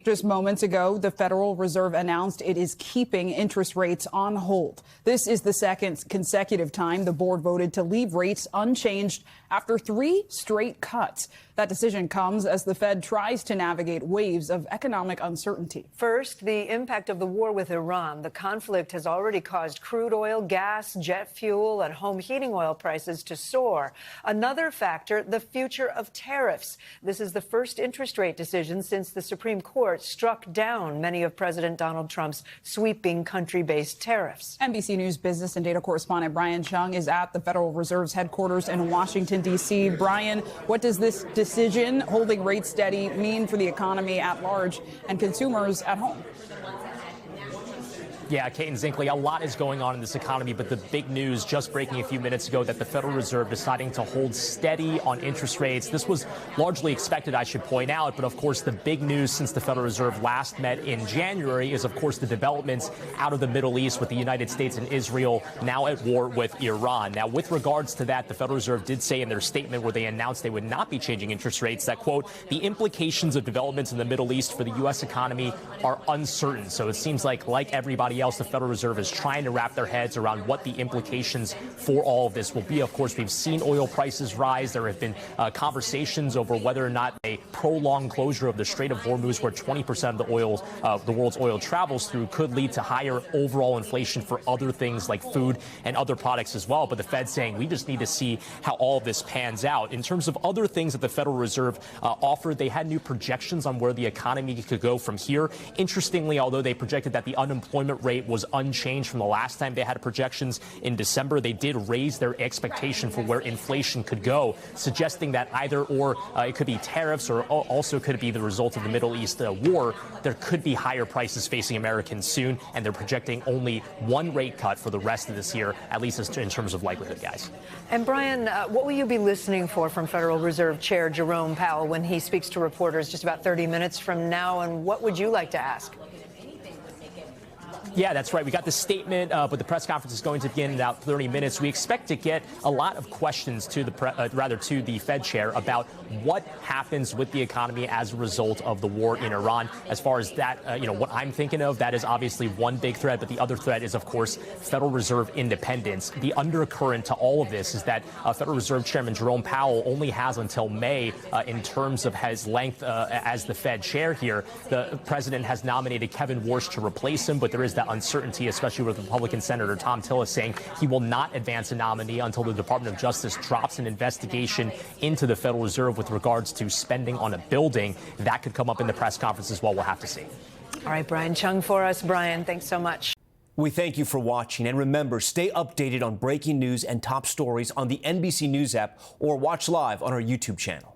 Just moments ago, the Federal Reserve announced it is keeping interest rates on hold. This is the second consecutive time the board voted to leave rates unchanged after 3 straight cuts. That decision comes as the Fed tries to navigate waves of economic uncertainty. First, the impact of the war with Iran. The conflict has already caused crude oil, gas, jet fuel, and home heating oil prices to soar. Another factor, the future of tariffs. This is the first interest rate decision since the Supreme Court struck down many of President Donald Trump's sweeping country-based tariffs. NBC News business and data correspondent Brian Cheung is at the Federal Reserve's headquarters in Washington, D.C. Brian, what does this decision holding rates steady mean for the economy at large and consumers at home? Yeah, Kate and Zinkley, a lot is going on in this economy, but the big news just breaking a few minutes ago that the Federal Reserve deciding to hold steady on interest rates. This was largely expected, I should point out, but of course the big news since the Federal Reserve last met in January is of course the developments out of the Middle East with the United States and Israel now at war with Iran. Now, with regards to that, the Federal Reserve did say in their statement where they announced they would not be changing interest rates that, quote, the implications of developments in the Middle East for the U.S. economy are uncertain. So it seems like everybody else, the Federal Reserve is trying to wrap their heads around what the implications for all of this will be. Of course, we've seen oil prices rise. There have been conversations over whether or not a prolonged closure of the Strait of Hormuz, where 20% of the world's oil travels through, could lead to higher overall inflation for other things like food and other products as well. But the Fed's saying we just need to see how all of this pans out. In terms of other things that the Federal Reserve offered, they had new projections on where the economy could go from here. Interestingly, although they projected that the unemployment rate was unchanged from the last time they had projections in December, they did raise their expectation for where inflation could go, suggesting that either or it could be tariffs or also could be the result of the Middle East war. There could be higher prices facing Americans soon, and they're projecting only 1 rate cut for the rest of this year, at least in terms of likelihood, guys. And Brian, what will you be listening for from Federal Reserve Chair Jerome Powell when he speaks to reporters just about 30 minutes from now, and what would you like to ask? Yeah, that's right. We got the statement, but the press conference is going to begin in about 30 minutes. We expect to get a lot of questions to the Fed chair about what happens with the economy as a result of the war in Iran. As far as that, what I'm thinking of, that is obviously one big threat, but the other threat is, of course, Federal Reserve independence. The undercurrent to all of this is that Federal Reserve Chairman Jerome Powell only has until May in terms of his length as the Fed chair here. The president has nominated Kevin Warsh to replace him, but there is that uncertainty, especially with Republican Senator Tom Tillis saying he will not advance a nominee until the Department of Justice drops an investigation into the Federal Reserve with regards to spending on a building. That could come up in the press conference as well. We'll have to see. All right, Brian Cheung for us. Brian, thanks so much. We thank you for watching, and remember, stay updated on breaking news and top stories on the NBC News app or watch live on our YouTube channel.